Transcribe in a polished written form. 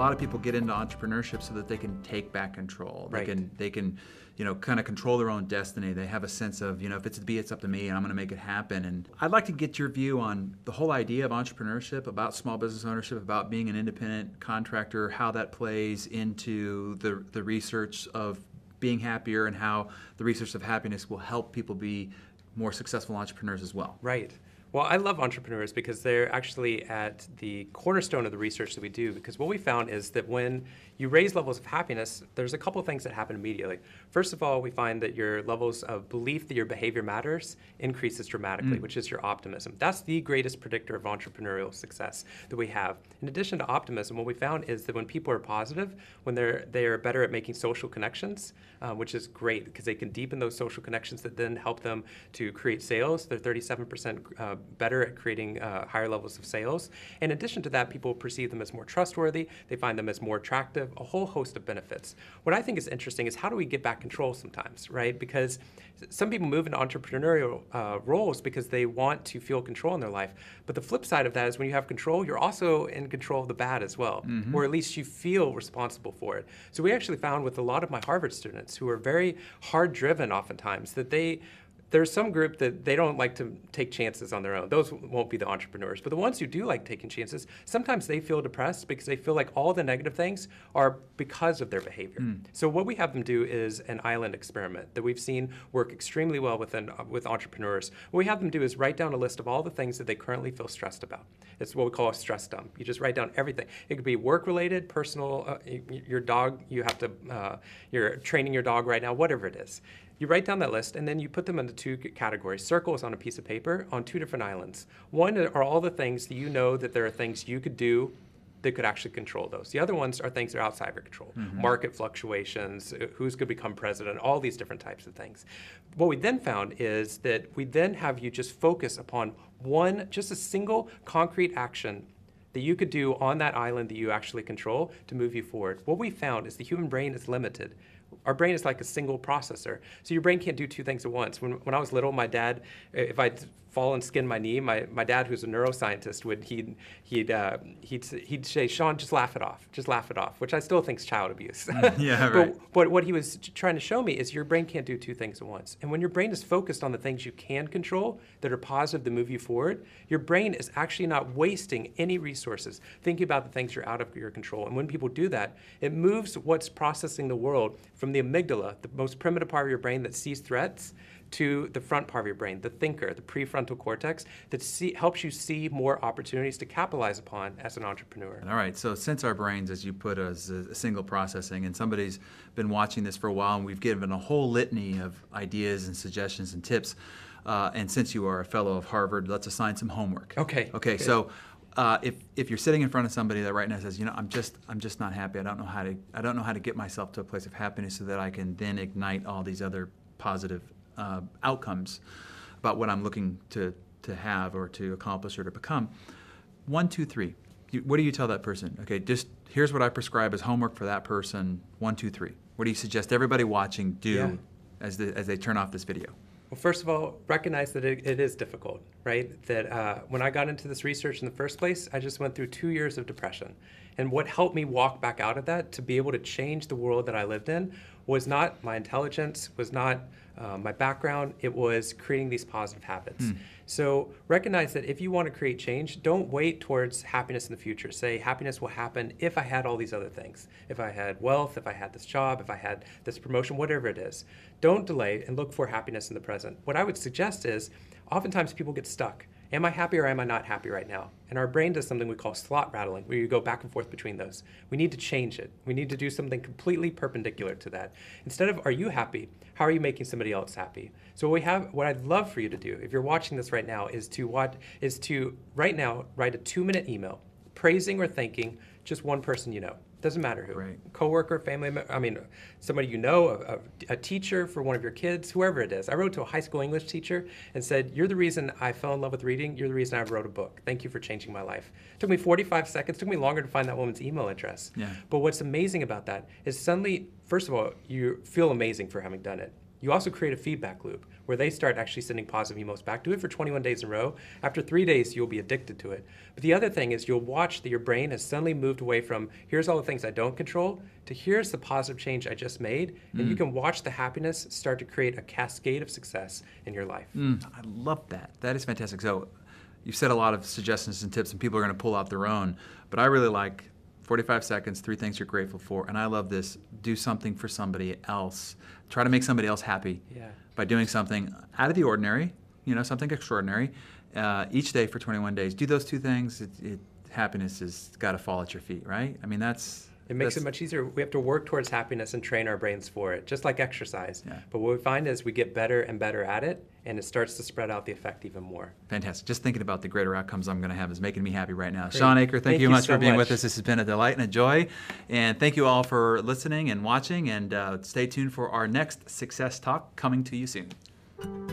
lot of people get into entrepreneurship so that they can take back control. Right. They can, kind of control their own destiny. They have a sense of, if it's to be, it's up to me, and I'm going to make it happen. And I'd like to get your view on the whole idea of entrepreneurship, about small business ownership, about being an independent contractor, how that plays into the research of being happier, and how the research of happiness will help people be more successful entrepreneurs as well. Right. Well, I love entrepreneurs because they're actually at the cornerstone of the research that we do, because what we found is that when you raise levels of happiness, there's a couple of things that happen immediately. First of all, we find that your levels of belief that your behavior matters increases dramatically, which is your optimism. That's the greatest predictor of entrepreneurial success that we have. In addition to optimism, what we found is that when people are positive, when they are better at making social connections, which is great because they can deepen those social connections that then help them to create sales. They're 37% better at creating higher levels of sales. In addition to that, people perceive them as more trustworthy. They find them as more attractive, a whole host of benefits. What I think is interesting is how do we get back control sometimes, right? Because some people move into entrepreneurial roles because they want to feel control in their life. But the flip side of that is when you have control, you're also in control of the bad as well, or at least you feel responsible for it. So we actually found with a lot of my Harvard students who are very hard-driven oftentimes that there's some group that they don't like to take chances on their own. Those won't be the entrepreneurs. But the ones who do like taking chances, sometimes they feel depressed because they feel like all the negative things are because of their behavior. So what we have them do is an island experiment that we've seen work extremely well with entrepreneurs. What we have them do is write down a list of all the things that they currently feel stressed about. It's what we call a stress dump. You just write down everything. It could be work-related, personal, your dog, you're training your dog right now, whatever it is. You write down that list, and then you put them into two categories, circles on a piece of paper on two different islands. One are all the things that you know that there are things you could do that could actually control those. The other ones are things that are outside of your control. Market fluctuations, who's going to become president, all these different types of things. What we then found is that we then have you just focus upon just a single concrete action that you could do on that island that you actually control to move you forward. What we found is the human brain is limited. Our brain is like a single processor. So your brain can't do two things at once. When I was little, my dad, if I'd fall and skin my knee, my dad, who's a neuroscientist, he'd say, Shawn, just laugh it off, which I still think is child abuse. Yeah, right. But what he was trying to show me is your brain can't do two things at once. And when your brain is focused on the things you can control that are positive to move you forward, your brain is actually not wasting any resources thinking about the things you're out of your control. And when people do that, it moves what's processing the world from the amygdala, the most primitive part of your brain that sees threats, to the front part of your brain, the thinker, the prefrontal cortex, that helps you see more opportunities to capitalize upon as an entrepreneur. All right, so since our brains, as you put, as a single processing, and somebody's been watching this for a while, and we've given a whole litany of ideas and suggestions and tips, and since you are a fellow of Harvard, let's assign some homework. Okay. Okay, so if you're sitting in front of somebody that right now says, I'm just not happy. I don't know how to get myself to a place of happiness so that I can then ignite all these other positive outcomes about what I'm looking to have or to accomplish or to become. 1, 2, 3. What do you tell that person? Okay, just here's what I prescribe as homework for that person. 1, 2, 3. What do you suggest everybody watching do as they turn off this video? Well, first of all, recognize that it is difficult, right? That when I got into this research in the first place, I just went through 2 years of depression. And what helped me walk back out of that to be able to change the world that I lived in was not my intelligence, was not my background, it was creating these positive habits. So recognize that if you want to create change, don't wait towards happiness in the future. Say happiness will happen if I had all these other things. If I had wealth, if I had this job, if I had this promotion, whatever it is. Don't delay and look for happiness in the present. What I would suggest is, oftentimes people get stuck. Am I happy or am I not happy right now? And our brain does something we call slot rattling, where you go back and forth between those. We need to change it. We need to do something completely perpendicular to that. Instead of, are you happy? How are you making somebody else happy? So what I'd love for you to do, if you're watching this right now, is to right now write a 2-minute email praising or thanking just one person you know. Doesn't matter who. Right. Coworker, family member, somebody you know, a teacher for one of your kids, whoever it is. I wrote to a high school English teacher and said, you're the reason I fell in love with reading. You're the reason I wrote a book. Thank you for changing my life. It took me 45 seconds. It took me longer to find that woman's email address. Yeah. But what's amazing about that is suddenly, first of all, you feel amazing for having done it. you also create a feedback loop where they start actually sending positive emails back. Do it for 21 days in a row. After 3 days, you'll be addicted to it. But the other thing is you'll watch that your brain has suddenly moved away from here's all the things I don't control to here's the positive change I just made. And you can watch the happiness start to create a cascade of success in your life. I love that. That is fantastic. So you've said a lot of suggestions and tips, and people are going to pull out their own. But I really like 45 seconds, 3 things you're grateful for. And I love this. Do something for somebody else. Try to make somebody else happy by doing something out of the ordinary, something extraordinary, each day for 21 days. Do those 2 things. Happiness has got to fall at your feet, right? I mean, it makes it much easier. We have to work towards happiness and train our brains for it, just like exercise. Yeah. But what we find is we get better and better at it, and it starts to spread out the effect even more. Fantastic. Just thinking about the greater outcomes I'm going to have is making me happy right now. Great. Shawn Achor, thank you much for being with us. This has been a delight and a joy. And thank you all for listening and watching. And stay tuned for our next Success Talk coming to you soon.